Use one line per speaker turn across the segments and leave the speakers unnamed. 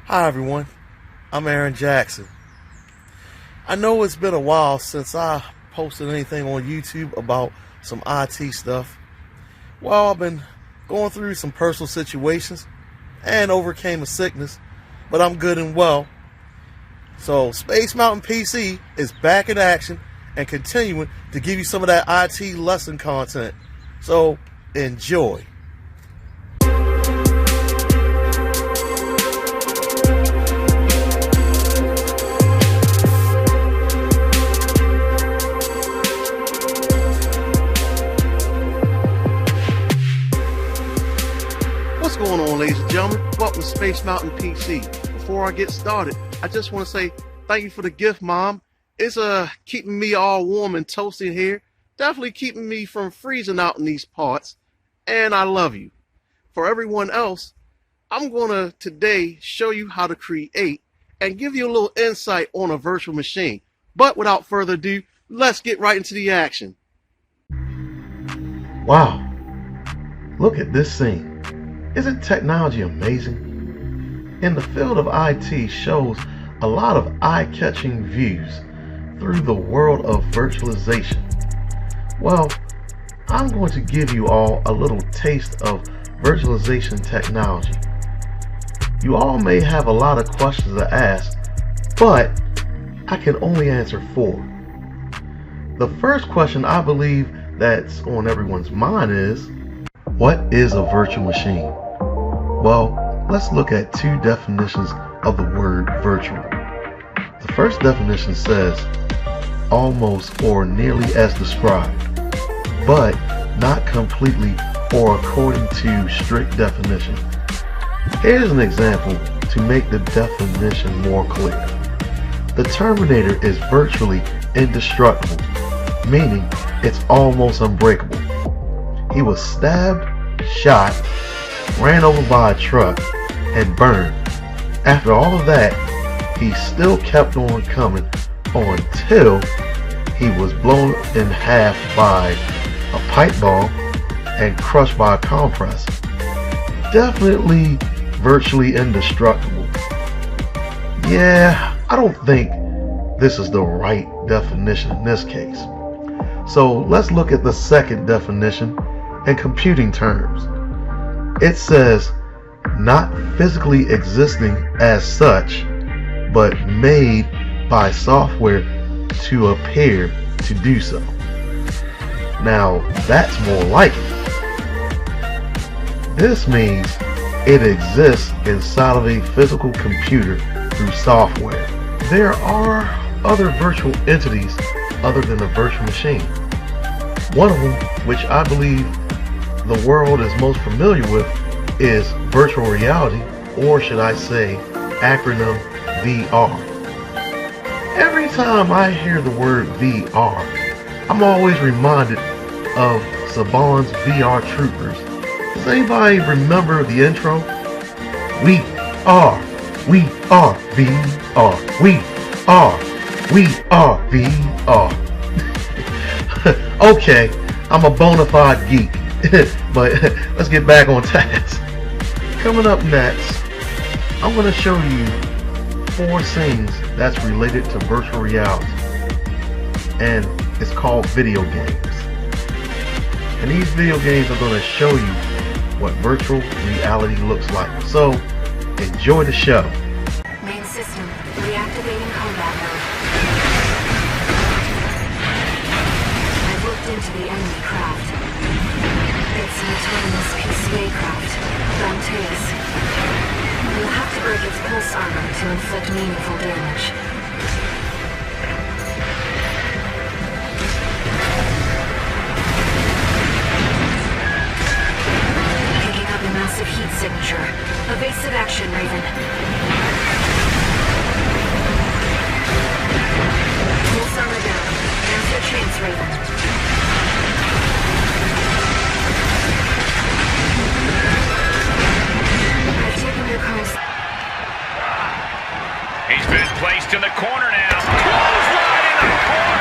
Hi everyone, I'm Aaron Jackson. I know it's been a while since I posted anything on YouTube about some IT stuff. Well, I've been going through some personal situations and overcame a sickness, but I'm good and well. So Space Mountain PC is back in action and continuing to give you some of that IT lesson content. So enjoy. What's going on, ladies and gentlemen? Welcome to Space Mountain PC. Before I get started, I just want to say thank you for the gift, Mom. It's keeping me all warm and toasty here. Definitely keeping me from freezing out in these parts. And I love you. For everyone else, I'm going to today show you how to create and give you a little insight on a virtual machine. But without further ado, let's get right into the action.
Wow, look at this scene. Isn't technology amazing? In the field of IT shows a lot of eye-catching views through the world of virtualization. Well, I'm going to give you all a little taste of virtualization technology. You all may have a lot of questions to ask, but I can only answer 4. The first question I believe that's on everyone's mind is, what is a virtual machine? Well, let's look at 2 definitions of the word virtual. The first definition says, almost or nearly as described, but not completely or according to strict definition. Here's an example to make the definition more clear. The Terminator is virtually indestructible, meaning it's almost unbreakable. He was stabbed, shot, ran over by a truck, and burned. After all of that, he still kept on coming until he was blown in half by a pipe bomb and crushed by a compressor. Definitely virtually indestructible. Yeah, I don't think this is the right definition in this case. So let's look at the second definition in computing terms. It says not physically existing as such, but made by software to appear to do so. Now that's more like it. This means it exists inside of a physical computer through software. There are other virtual entities other than a virtual machine. One of them, which I believe the world is most familiar with, is virtual reality, or should I say acronym VR. Every time I hear the word VR, I'm always reminded of Saban's VR Troopers. Does anybody remember the intro? We are VR. We are VR. Okay, I'm a bona fide geek, but let's get back on task. Coming up next, I'm going to show you 4 scenes that's related to virtual reality, and it's called video games. And these video games are going to show you what virtual reality looks like. So, enjoy the show.
Main system, reactivating combat mode. I've looked into the enemy craft. It's an autonomous PCA craft, Prometheus. You'll have to break its pulse armor to inflict meaningful damage. Picking up a massive heat signature. Evasive action, Raven. Pulse armor down. Answer chance, Raven.
He's been placed in the corner now. Clothesline in the corner.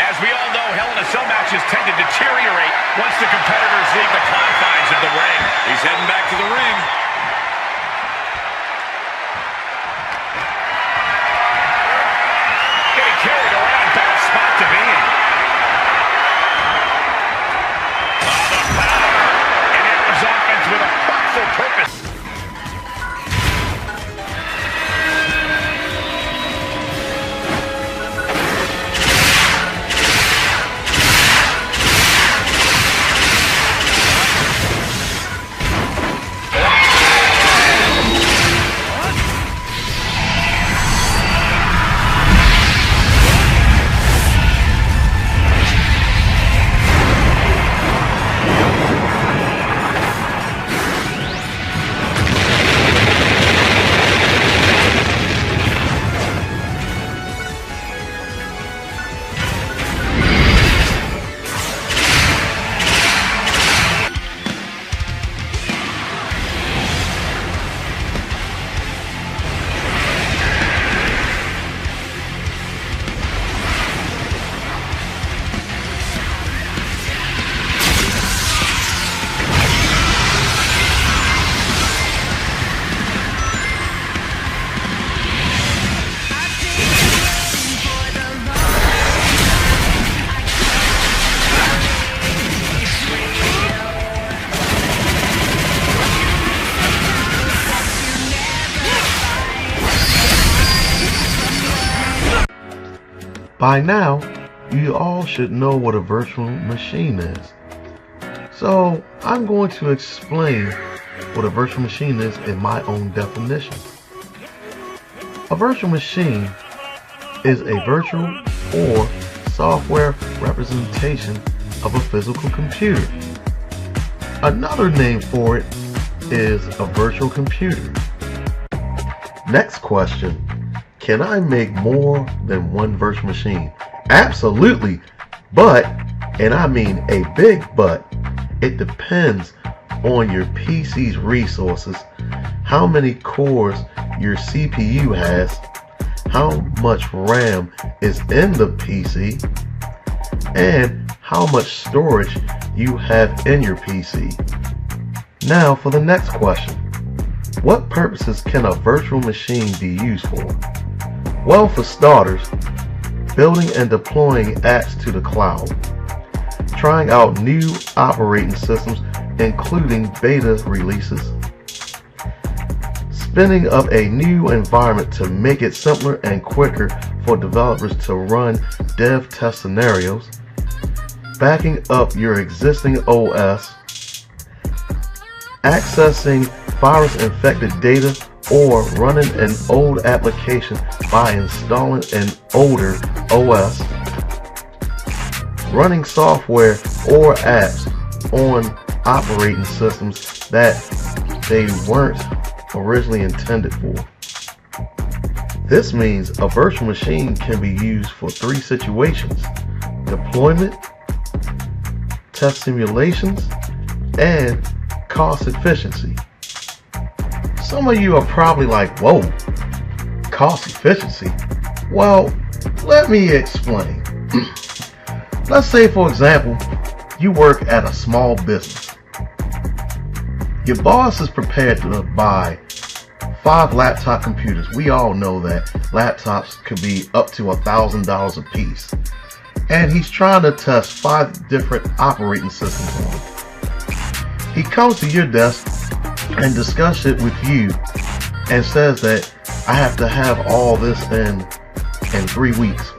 As we all know, Hell in a Cell matches tend to deteriorate once the competitors leave the confines of the ring. He's heading back to the ring.
By now, you all should know what a virtual machine is. So I'm going to explain what a virtual machine is in my own definition. A virtual machine is a virtual or software representation of a physical computer. Another name for it is a virtual computer. Next question, can I make more than one virtual machine? Absolutely, but, and I mean a big but, it depends on your PC's resources, how many cores your CPU has, how much RAM is in the PC, and how much storage you have in your PC. Now for the next question. What purposes can a virtual machine be used for? Well, for starters, building and deploying apps to the cloud, trying out new operating systems including beta releases, spinning up a new environment to make it simpler and quicker for developers to run dev test scenarios, backing up your existing OS, accessing virus-infected data, or running an old application by installing an older OS, running software or apps on operating systems that they weren't originally intended for. This means a virtual machine can be used for three situations: deployment, test simulations, and cost efficiency. Some of you are probably like, whoa, cost efficiency? Well, let me explain. Let's say, for example, you work at a small business. Your boss is prepared to buy 5 laptop computers. We all know that laptops could be up to $1,000 a piece. And he's trying to test 5 different operating systems on them. He comes to your desk and discusses it with you and says that I have to have all this in 3 weeks.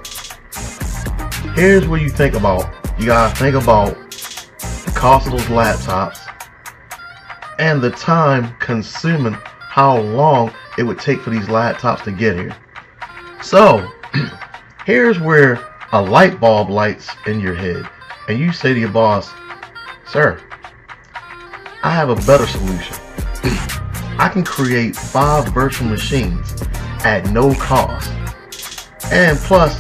Here's what you think about. You gotta think about the cost of those laptops and the time consuming, how long it would take for these laptops to get here. So here's where a light bulb lights in your head and you say to your boss, sir, I have a better solution. I can create 5 virtual machines at no cost, and plus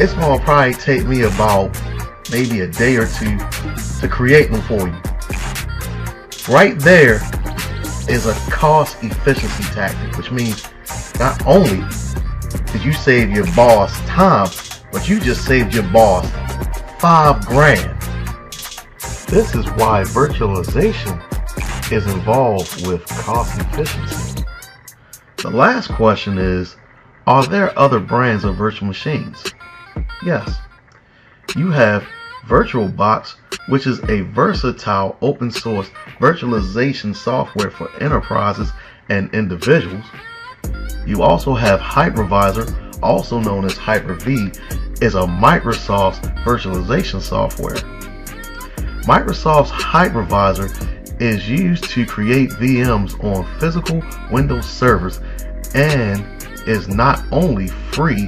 it's going to probably take me about maybe a day or 2 to create them for you. Right there is a cost efficiency tactic, which means not only did you save your boss time, but you just saved your boss $5,000. This is why virtualization is involved with cost efficiency. The last question is, are there other brands of virtual machines? Yes. You have VirtualBox, which is a versatile open source virtualization software for enterprises and individuals. You also have Hypervisor, also known as Hyper-V, is a Microsoft's virtualization software. Microsoft's Hypervisor is used to create VMs on physical Windows servers and is not only free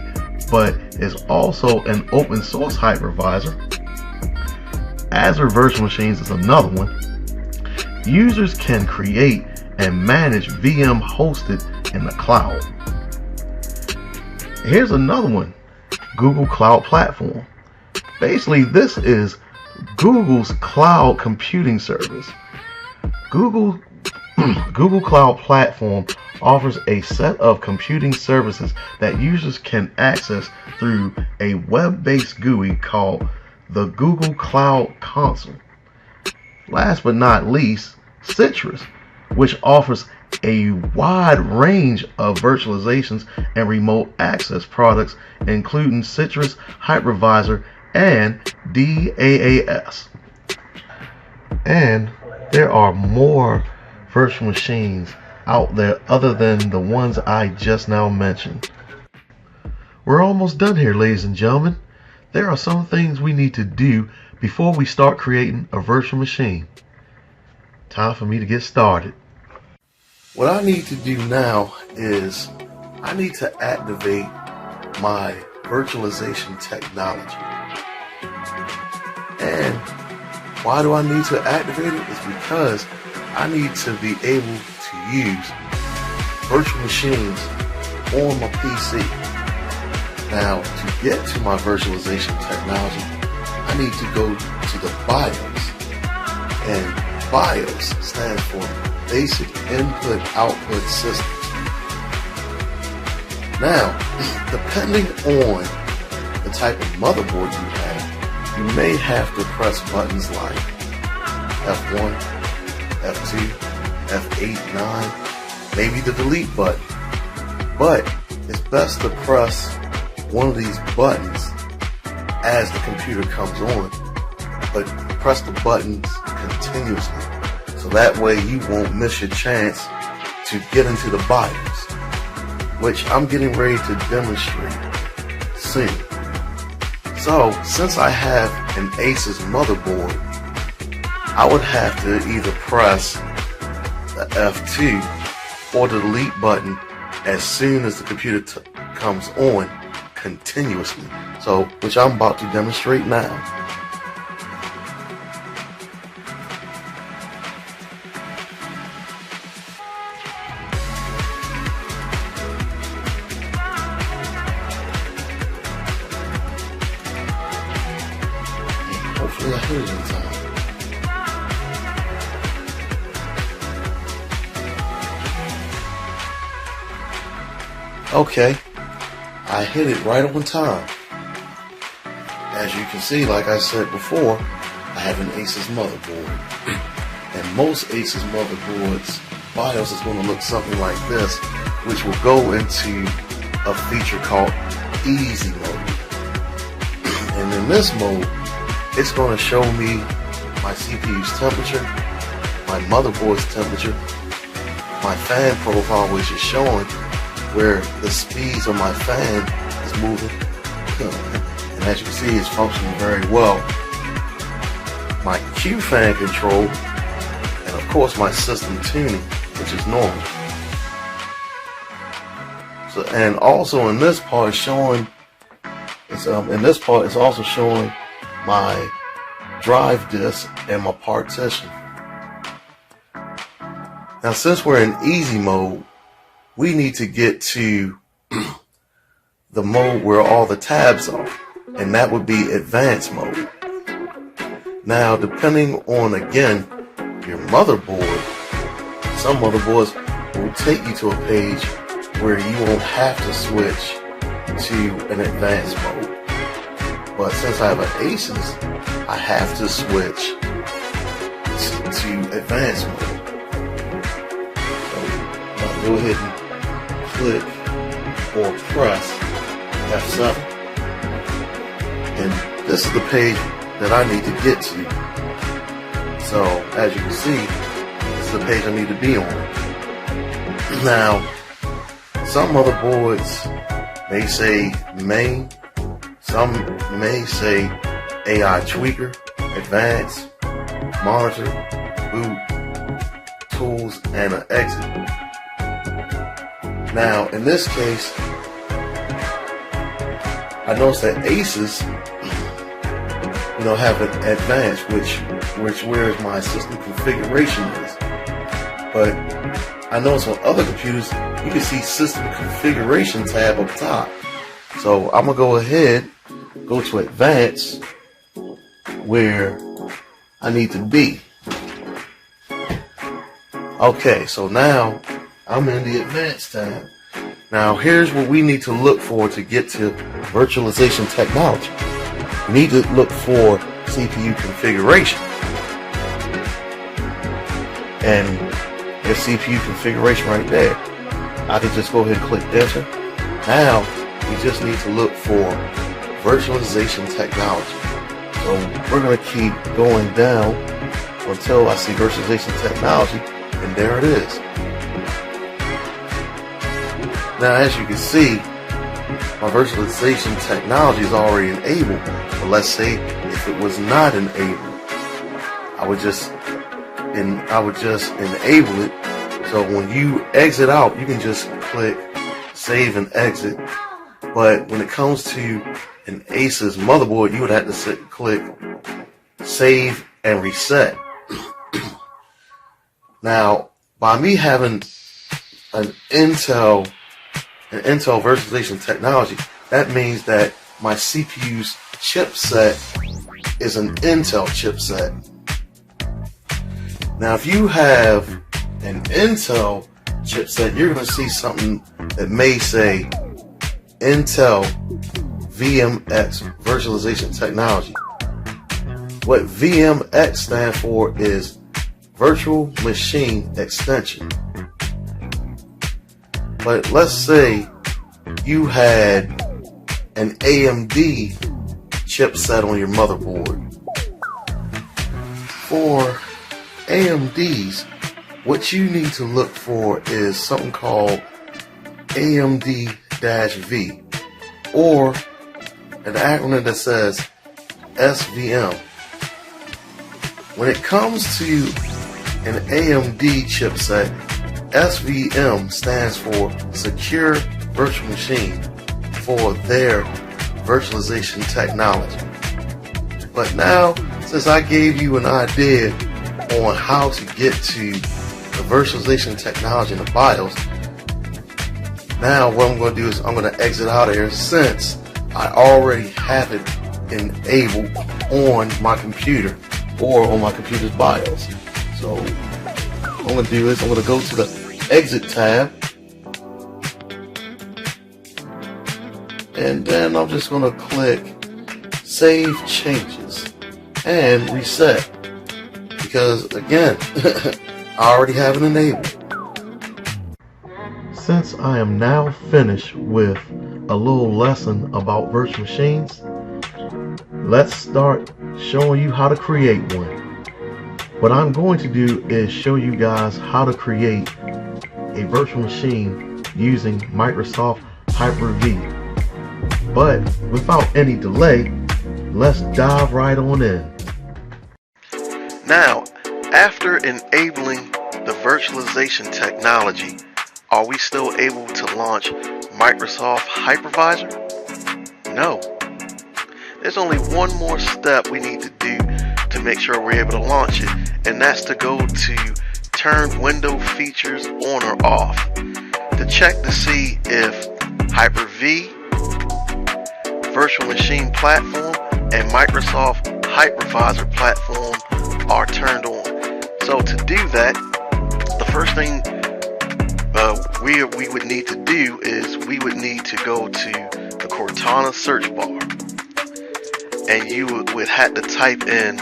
but is also an open source hypervisor. Azure Virtual Machines is another one. Users can create and manage VM hosted in the cloud. Here's another one, Google Cloud Platform. Basically, this is Google's cloud computing service. Google Cloud Platform offers a set of computing services that users can access through a web-based GUI called the Google Cloud Console. Last but not least, Citrus, which offers a wide range of virtualizations and remote access products, including Citrus Hypervisor and DAAS. And there are more virtual machines out there other than the ones I just now mentioned. We're almost done here, ladies and gentlemen. there are some things we need to do before we start creating a virtual machine. Time for me to get started.
What I need to do now is I need to activate my virtualization technology. And why do I need to activate it? It's because I need to be able to use virtual machines on my PC. Now, to get to my virtualization technology, I need to go to the BIOS. And BIOS stands for Basic Input Output Systems. Now, depending on the type of motherboard you have, you may have to press buttons like F1, F2, F8, 9, maybe the delete button. But it's best to press one of these buttons as the computer comes on, but press the buttons continuously. So that way you won't miss your chance to get into the BIOS, which I'm getting ready to demonstrate soon. So since I have an Asus motherboard, I would have to either press the F2 or the delete button as soon as the computer comes on continuously. So, which I'm about to demonstrate now. Hopefully I hit it in time. Okay, I hit it right on time. As you can see, like I said before, I have an Asus motherboard. And most Asus motherboards, BIOS is going to look something like this, which will go into a feature called Easy Mode. And in this mode, it's going to show me my CPU's temperature, my motherboard's temperature, my fan profile, which is showing where the speeds of my fan is moving. And as you can see, it's functioning very well. My Q fan control, and of course my system tuning, which is normal. So, and also in this part, it's showing. It's also showing my drive disk and my partition. Now, since we're in easy mode, we need to get to the mode where all the tabs are, and that would be advanced mode. Now, depending on, again, your motherboard, some motherboards will take you to a page where you won't have to switch to an advanced mode. But since I have an Asus, I have to switch to advanced mode. So I'll go ahead and click or press F7. And this is the page that I need to get to. So as you can see, this is the page I need to be on. Now, some motherboards may say main, some may say AI tweaker, advanced, monitor, boot, tools, and an exit. Now, in this case, I noticed that Asus, have an advanced, which where my system configuration is. But I noticed on other computers, you can see system configuration tab up top. So I'm gonna go ahead, go to advanced, where I need to be. Okay, so now I'm in the advanced tab. Now here's what we need to look for to get to virtualization technology. We need to look for CPU configuration. And there's CPU configuration right there. I can just go ahead and click enter. Now we just need to look for virtualization technology. So we're going to keep going down until I see virtualization technology, and there it is. Now as you can see, my virtualization technology is already enabled. But let's say if it was not enabled, I would just enable it. So when you exit out, you can just click save and exit. But when it comes to an Asus motherboard, you would have to click save and reset. Now, by me having an Intel virtualization technology, that means that my CPU's chipset is an Intel chipset. Now, if you have an Intel chipset, you're going to see something that may say Intel VMX virtualization technology. What VMX stands for is Virtual Machine Extension. But let's say you had an AMD chipset on your motherboard. For AMDs, what you need to look for is something called AMD-V, or an acronym that says SVM. When it comes to an AMD chipset, SVM stands for Secure Virtual Machine for their virtualization technology. But now, since I gave you an idea on how to get to the virtualization technology in the BIOS, now what I'm going to do is I'm going to exit out of here, since I already have it enabled on my computer or on my computer's BIOS. So what I'm going to do is I'm going to go to the exit tab, and then I'm just going to click save changes and reset, because again I already have it enabled.
Since I am now finished with a little lesson about virtual machines, let's start showing you how to create one. What I'm going to do is show you guys how to create a virtual machine using Microsoft Hyper-V. But without any delay, let's dive right on in.
Now, after enabling the virtualization technology, are we still able to launch Microsoft Hypervisor? No. There's only one more step we need to do to make sure we're able to launch it, and that's to go to turn window features on or off to check to see if Hyper-V, Virtual Machine Platform, and Microsoft Hypervisor Platform are turned on. So to do that, the first thing we would need to do is we would need to go to the Cortana search bar, and you would have to type in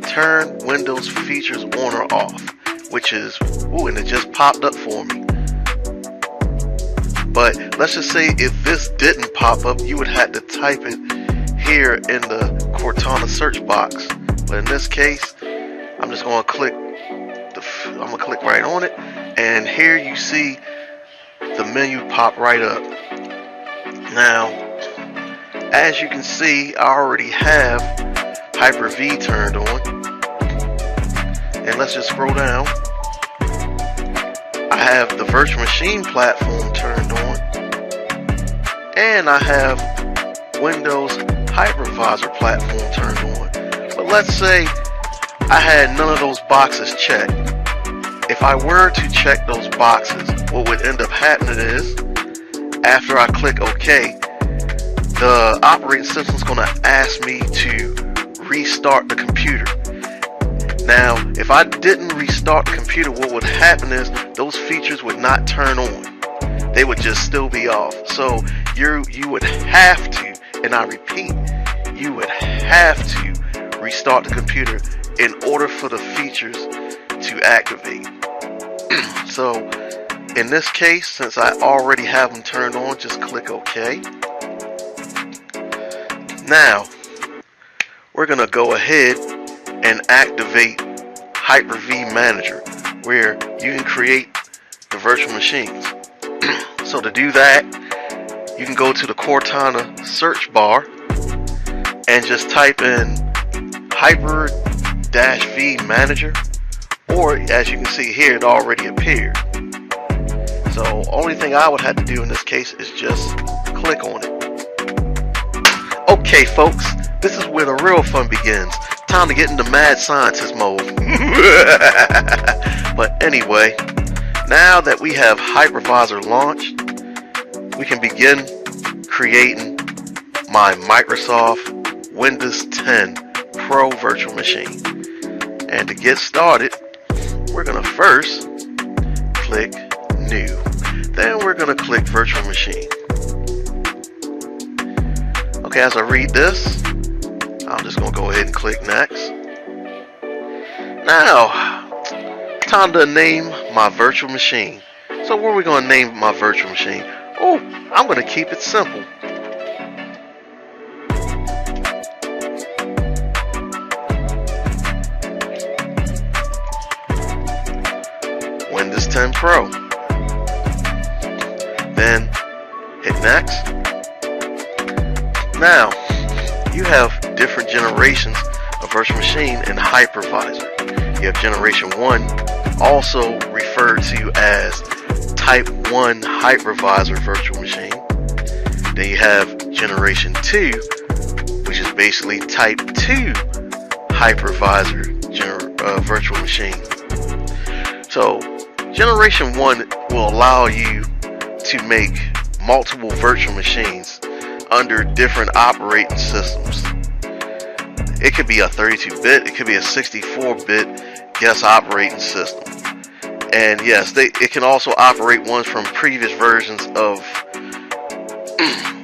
turn Windows features on or off, which is, and it just popped up for me. But let's just say if this didn't pop up, you would have to type it here in the Cortana search box. But in this case, I'm just going to click right on it, and here you see the menu pop right up. Now, as you can see, I already have Hyper-V turned on, and let's just scroll down. I have the Virtual Machine Platform turned on, and I have Windows Hypervisor Platform turned on. But let's say I had none of those boxes checked. If I were to check those boxes, what would end up happening is, after I click OK, the operating system is going to ask me to restart the computer. Now, if I didn't restart the computer, what would happen is those features would not turn on. They would just still be off. So you would have to, and I repeat, you would have to restart the computer in order for the features to activate. So in this case, since I already have them turned on, just click OK. Now, we're going to go ahead and activate Hyper-V Manager, where you can create the virtual machines. So to do that,
you can go to the Cortana search bar and just type in Hyper-V Manager, or as you can see here, it already appeared. So only thing I would have to do in this case is just click on it. Okay folks, this is where the real fun begins. Time to get into mad scientist mode. But anyway, now that we have Hypervisor launched, we can begin creating my Microsoft Windows 10 Pro virtual machine. And to get started, we're going to first click New. Then we're going to click Virtual Machine. Okay, as I read this, I'm just going to go ahead and click Next. Now, time to name my virtual machine. So what are we going to name my virtual machine? Oh, I'm going to keep it simple. Windows 10 Pro. Then hit Next. Now, you have different generations of virtual machine in Hypervisor. You have Generation 1, also referred to as Type 1 Hypervisor virtual machine. Then you have Generation 2, which is basically Type 2 Hypervisor virtual machine. So, Generation 1 will allow you to make multiple virtual machines under different operating systems. It could be a 32-bit, it could be a 64-bit guest operating system. And yes, it can also operate ones from previous versions of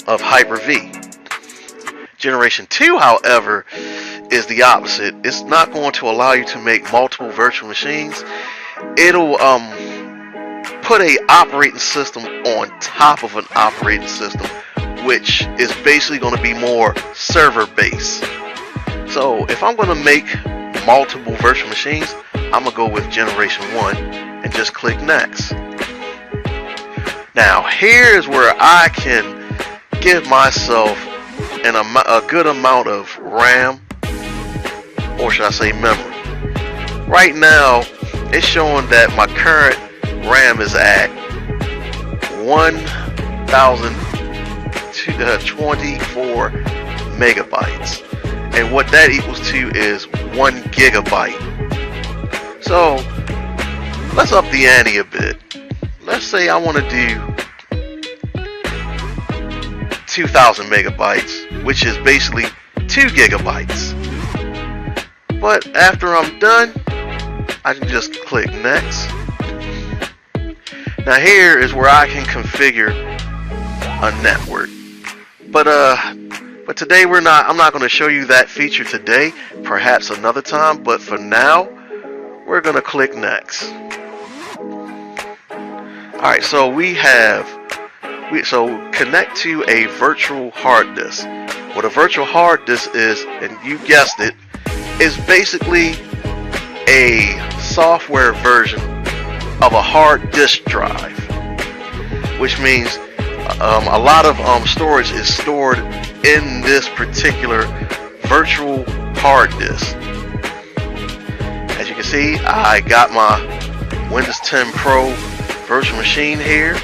Hyper-V. Generation 2, however, is the opposite. It's not going to allow you to make multiple virtual machines. It'll put a operating system on top of an operating system, which is basically going to be more server based. So if I'm going to make multiple virtual machines, I'm going to go with Generation 1 and just click Next. Now here's where I can give myself a good amount of RAM, or should I say memory. Right now it's showing that my current RAM is at 1024 megabytes, and what that equals to is 1 gigabyte. So let's up the ante a bit. Let's say I want to do 2000 megabytes, which is basically 2 gigabytes. But after I'm done, I can just click Next. Now here is where I can configure a network. But today I'm not going to show you that feature today, perhaps another time, but for now we're going to click Next. Alright, so so connect to a virtual hard disk. What a virtual hard disk is, and you guessed it, is basically a software version of a hard disk drive, which means a lot of storage is stored in this particular virtual hard disk. As you can see, I got my Windows 10 Pro virtual machine here.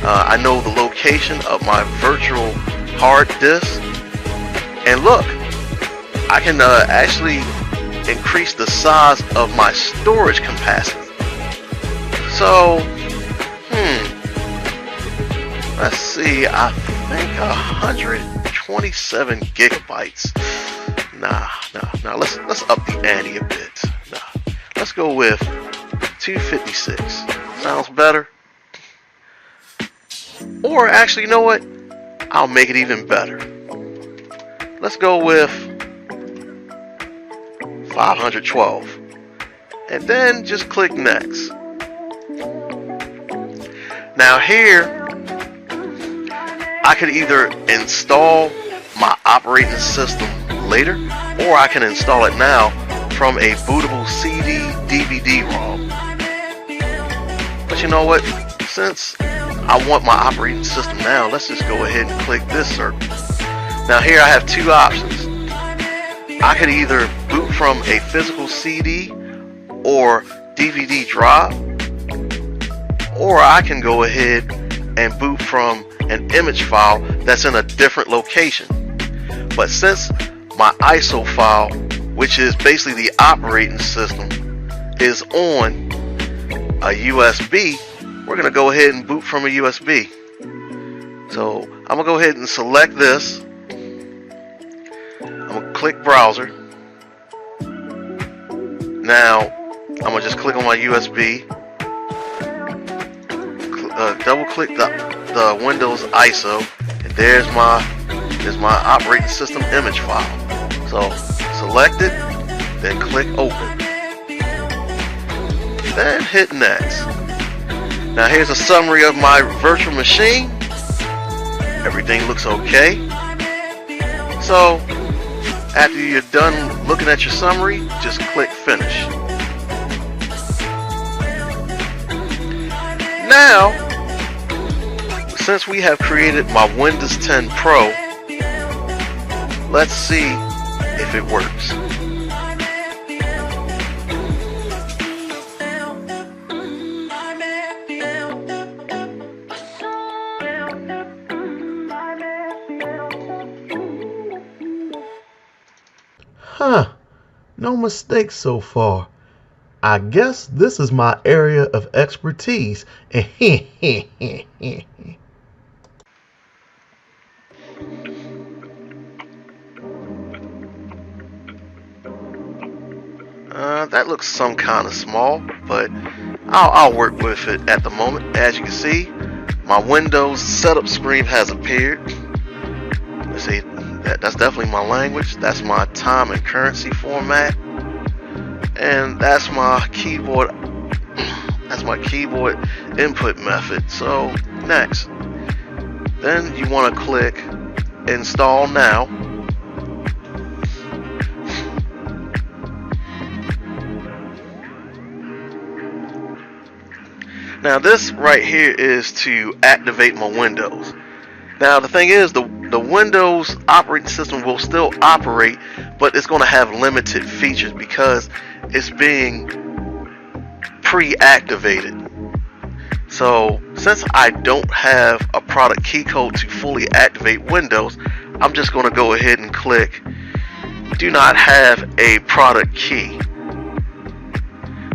I know the location of my virtual hard disk, and look, I can actually increase the size of my storage capacity. So, let's see, I think 127 gigabytes. Nah, let's up the ante a bit. Let's go with 256. Sounds better. Or actually, you know what? I'll make it even better. Let's go with 512. And then just click Next. Now here, I could either install my operating system later, or I can install it now from a bootable CD, DVD ROM. But you know what? Since I want my operating system now, let's just go ahead and click this circle. Now here I have two options. I could either boot from a physical CD or DVD drive, or I can go ahead and boot from an image file that's in a different location. But since my ISO file, which is basically the operating system, is on a USB, we're going to go ahead and boot from a USB. So I'm going to go ahead and select this. I'm going to click browser. Now I'm going to just click on my USB, double click the Windows ISO, and there's my operating system image file. So select it, then click open, then hit next. Now here's a summary of my virtual machine. Everything looks okay. So after you're done looking at your summary, just click finish. Now, since we have created my Windows 10 Pro, let's see if it works.
Huh, no mistakes so far. I guess this is my area of expertise.
That looks some kind of small, but I'll work with it at the moment. As you can see, my Windows setup screen has appeared. Let's see, that's definitely my language. That's my time and currency format, and that's my keyboard. That's my keyboard input method. So next, then you want to click install now. Now this right here is to activate my Windows. Now the thing is, the Windows operating system will still operate, but it's going to have limited features because it's being pre-activated. So since I don't have a product key code to fully activate Windows, I'm just going to go ahead and click do not have a product key.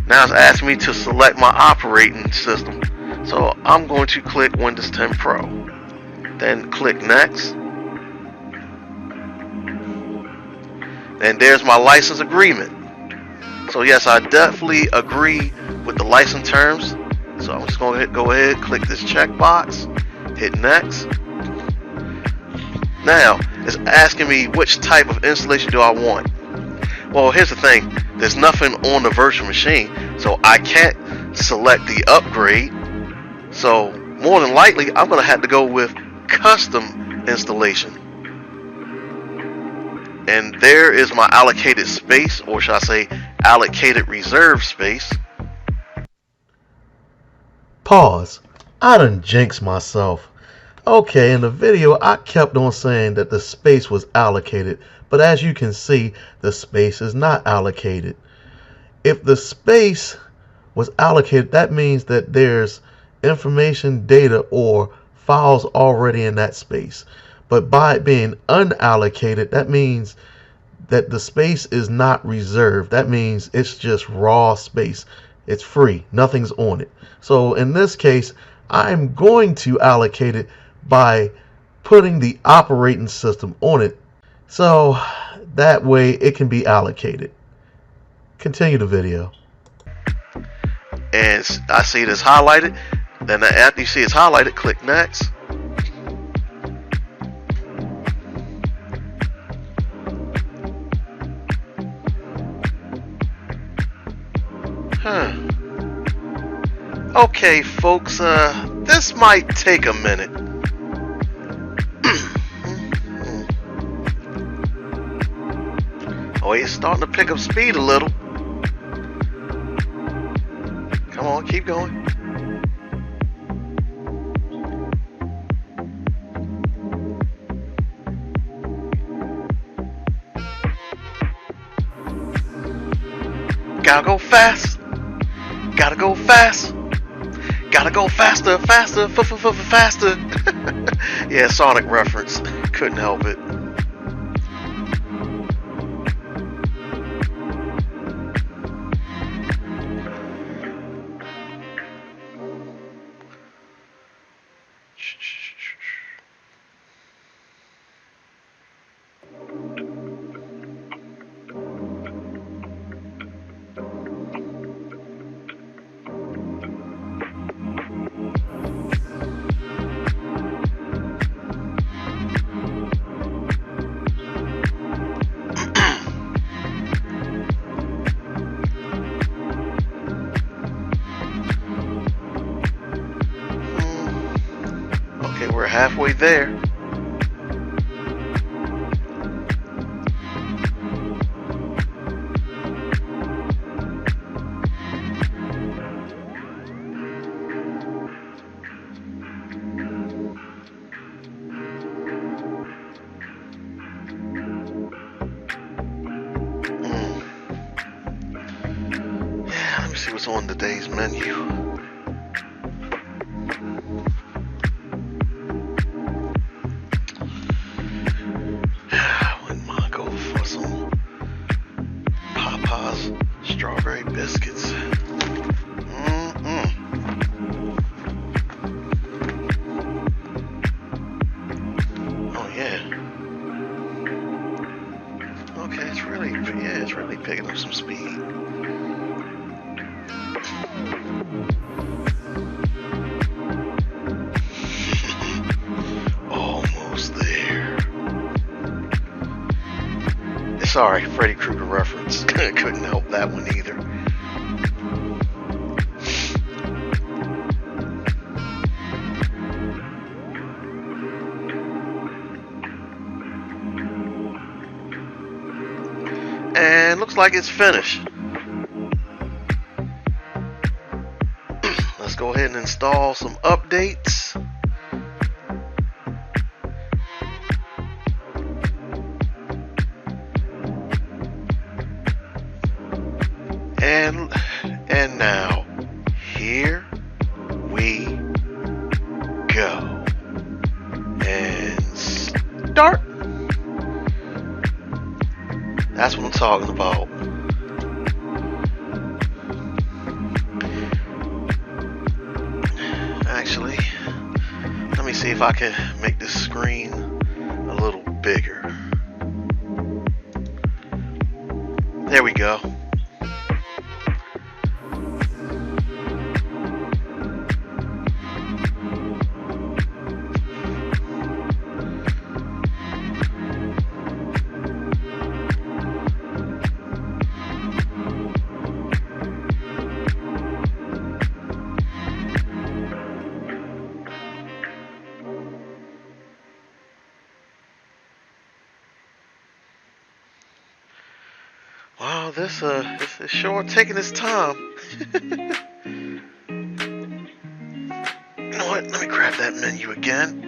Now it's asking me to select my operating system, so I'm going to click Windows 10 Pro, then click next, and there's my license agreement. So yes, I definitely agree with the license terms, so I'm just going to go ahead, click this checkbox, hit next. Now it's asking me which type of installation do I want. Well, here's the thing, there's nothing on the virtual machine, so I can't select the upgrade. So more than likely, I'm going to have to go with custom installation. And there is my allocated space, or should I say allocated reserve space.
Pause. I done jinxed myself. Okay, in the video I kept on saying that the space was allocated, but as you can see, the space is not allocated. If the space was allocated, that means that there's information, data, or files already in that space. But by it being unallocated, that means that the space is not reserved. That means it's just raw space. It's free. Nothing's on it. So in this case, I'm going to allocate it by putting the operating system on it, so that way it can be allocated. Continue the video.
And I see this highlighted. Then after you see it's highlighted, click next. Okay, folks, this might take a minute. Oh, it's starting to pick up speed a little. Come on, keep going.
Gotta go fast. Gotta go fast. Gotta go faster, faster, faster. Yeah, Sonic reference. Couldn't help it. Okay, we're halfway there. Yeah, let me see what's on today's menu. Wouldn't mind go for some Popeyes strawberry biscuits. Oh yeah. Okay, it's really picking up some speed. Almost there. Sorry, Freddy Krueger reference. Couldn't help that one either. And looks like it's finished. Let's go ahead and install some updates. And now, here we go. And start. That's what I'm talking about. Actually, let me see if I can make this screen a little bigger. There we go. Wow, this is sure taking its time. You know what? Let me grab that menu again.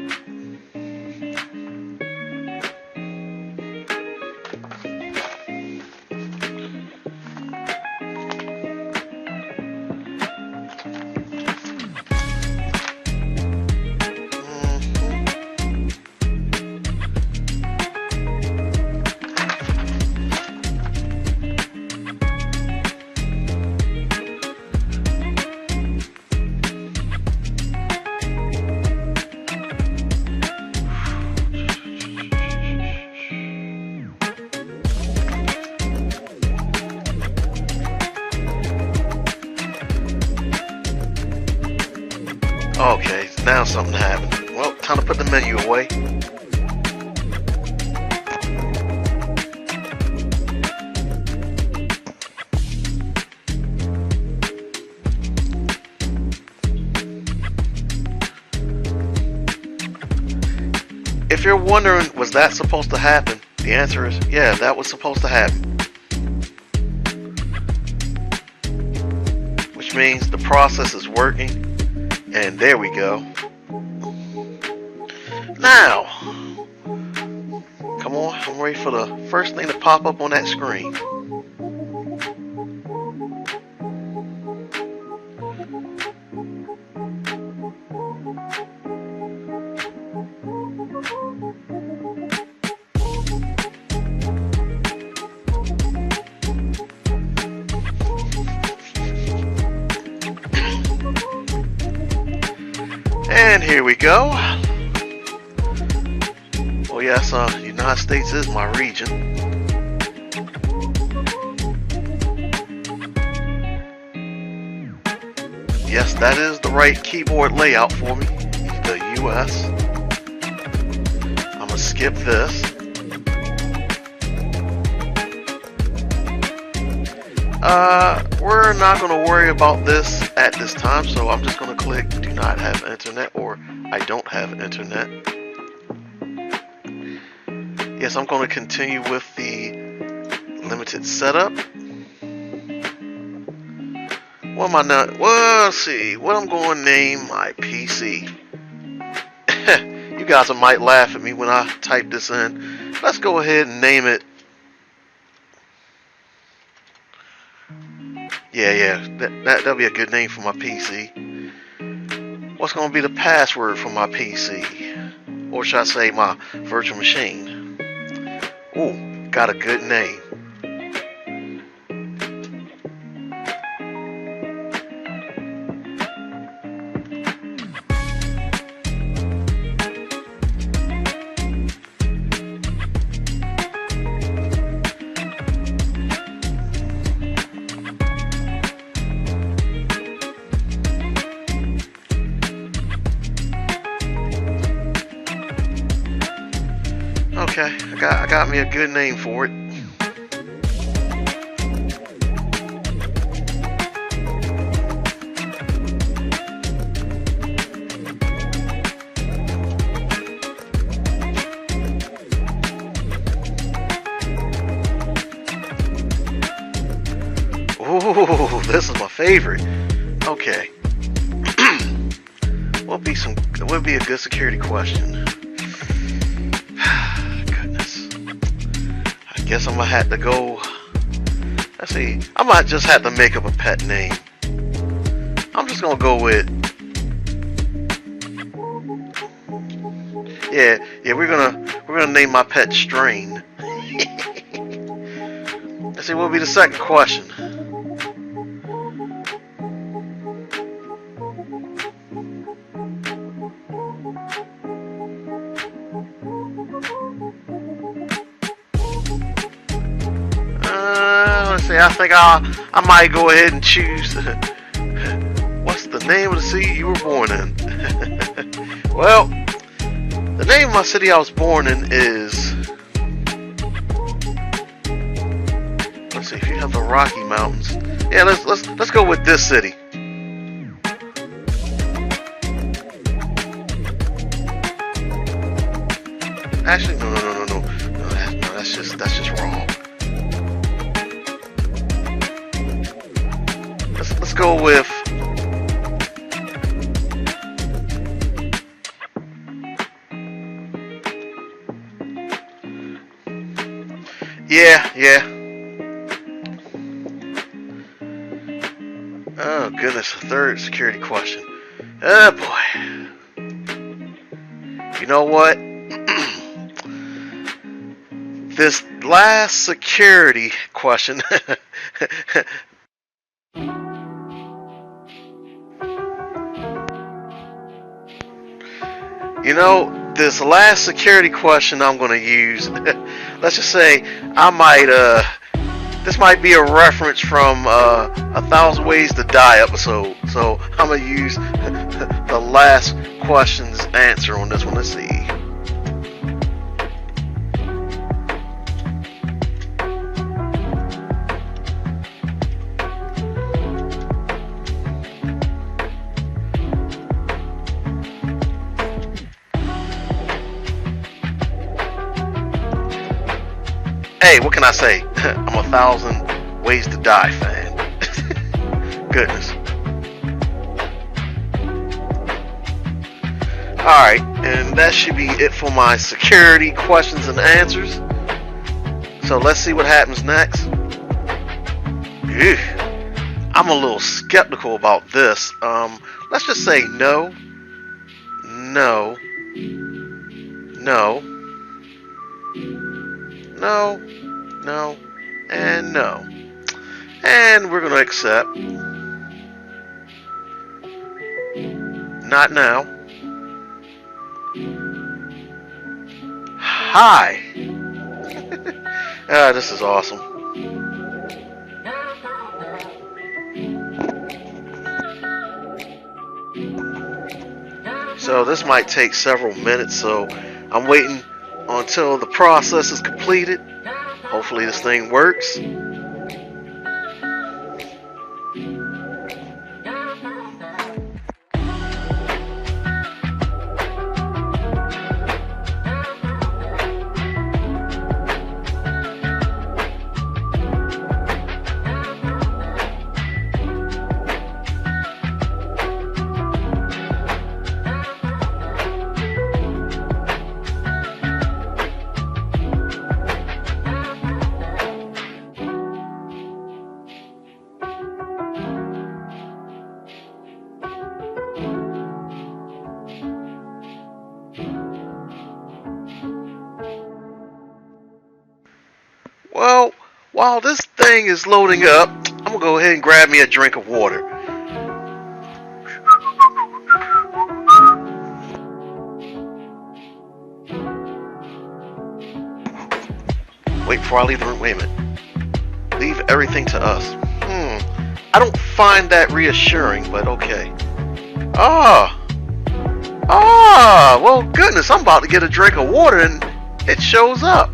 Okay, now something happened. Well, time to put the menu away. If you're wondering, was that supposed to happen? The answer is, yeah, that was supposed to happen. Which means the process is working. And there we go. Now, come on, I'm ready for the first thing to pop up on that screen.
Here we go. Oh yes, United States is my region. Yes, that is the right keyboard layout for me. The US. I'm gonna skip this. We're not gonna worry about this at this time, so I'm just gonna click do not have internet, or I don't have internet. Yes, I'm gonna continue with the limited setup. What am I not? Well, let's see. What I'm going to name my PC. You guys might laugh at me when I type this in. Let's go ahead and name it. Yeah. That'll be a good name for my PC. What's going to be the password for my PC? Or should I say my virtual machine? Ooh, got a good name. Okay, I got me a good name for it. Ooh, this is my favorite. Okay. What would be a good security question? I guess I'm gonna have to go. Let's see. I might just have to make up a pet name. I'm just gonna go with. Yeah. We're gonna name my pet Strain. Let's see. What will be the second question? Let's see, I think I might go ahead and choose. What's the name of the city you were born in? Well, the name of my city I was born in is. Let's see, if you have the Rocky Mountains. Yeah, let's go with this city. Actually, no, that's just wrong. Let's go with. Yeah. Oh goodness, a third security question. Oh boy. You know what? This last security question. You know, this last security question I'm going to use, let's just say I might, this might be a reference from 1,000 Ways to Die episode. So I'm going to use the last question's answer on this one. Let's see. Hey, what can I say? I'm a 1,000 Ways to Die fan. Goodness. Alright, and that should be it for my security questions and answers. So let's see what happens next. Ew. I'm a little skeptical about this. Let's just say no, no, no, no, no, and no. And we're going to accept. Not now. high. This is awesome. So this might take several minutes, so I'm waiting until the process is completed. Hopefully this thing works. Well, while this thing is loading up, I'm gonna go ahead and grab me a drink of water. Wait before I leave the room. Wait a minute. Leave everything to us. I don't find that reassuring, but okay. Well, goodness, I'm about to get a drink of water and it shows up.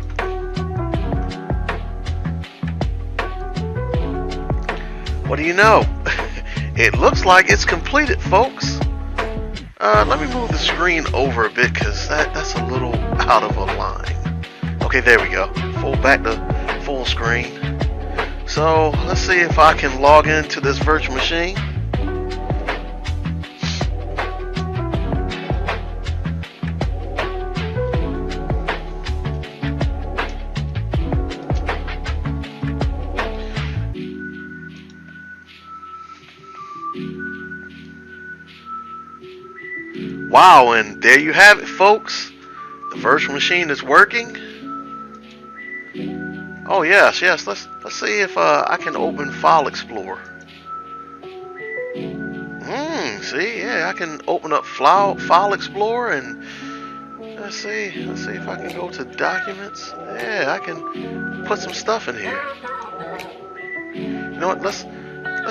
What do you know? It looks like it's completed, folks. Let me move the screen over a bit because that's a little out of line. Okay, there we go. Back to full screen. So let's see if I can log into this virtual machine. Wow, and there you have it, folks. The virtual machine is working. Oh yes. Let's see if I can open File Explorer. See, yeah, I can open up File Explorer and let's see if I can go to Documents. Yeah, I can put some stuff in here. You know what? Let's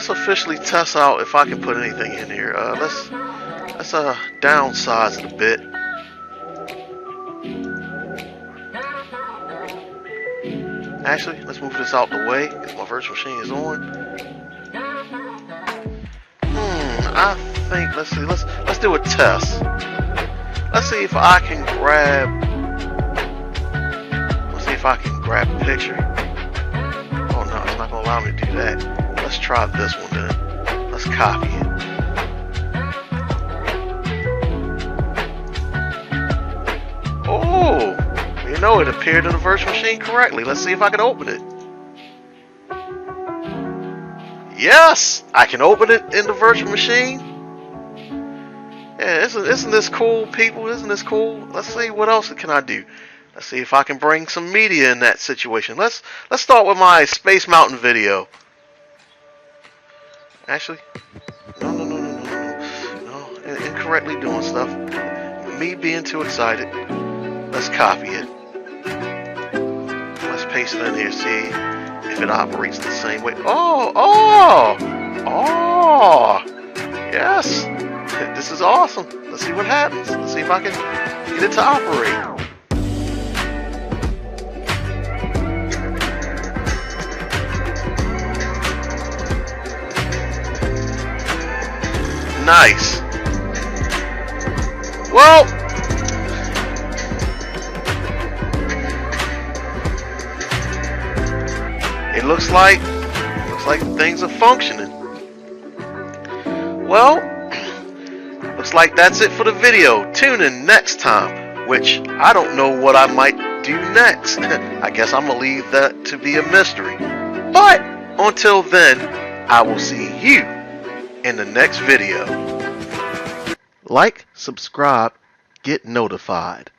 officially test out if I can put anything in here. Let's downsize it a bit. Actually, let's move this out the way because my virtual machine is on. I think let's do a test. Let's see if I can grab a picture. Oh no, it's not gonna allow me to do that. Let's try this one then. Let's copy it. Oh, you know, it appeared in the virtual machine correctly. Let's see if I can open it. Yes, I can open it in the virtual machine. Yeah, isn't this cool, people? Isn't this cool? Let's see what else can I do. Let's see if I can bring some media in that situation. Let's start with my Space Mountain video. Actually, no, incorrectly doing stuff. Me being too excited. Let's copy it. Let's paste it in here, see if it operates the same way. Oh, yes. This is awesome. Let's see what happens. Let's see if I can get it to operate. Nice. Well, it looks like things are functioning. Well, looks like that's it for the video. Tune in next time, which I don't know what I might do next. I guess I'm gonna leave that to be a mystery. But until then, I will see you in the next video. Like, subscribe, get notified.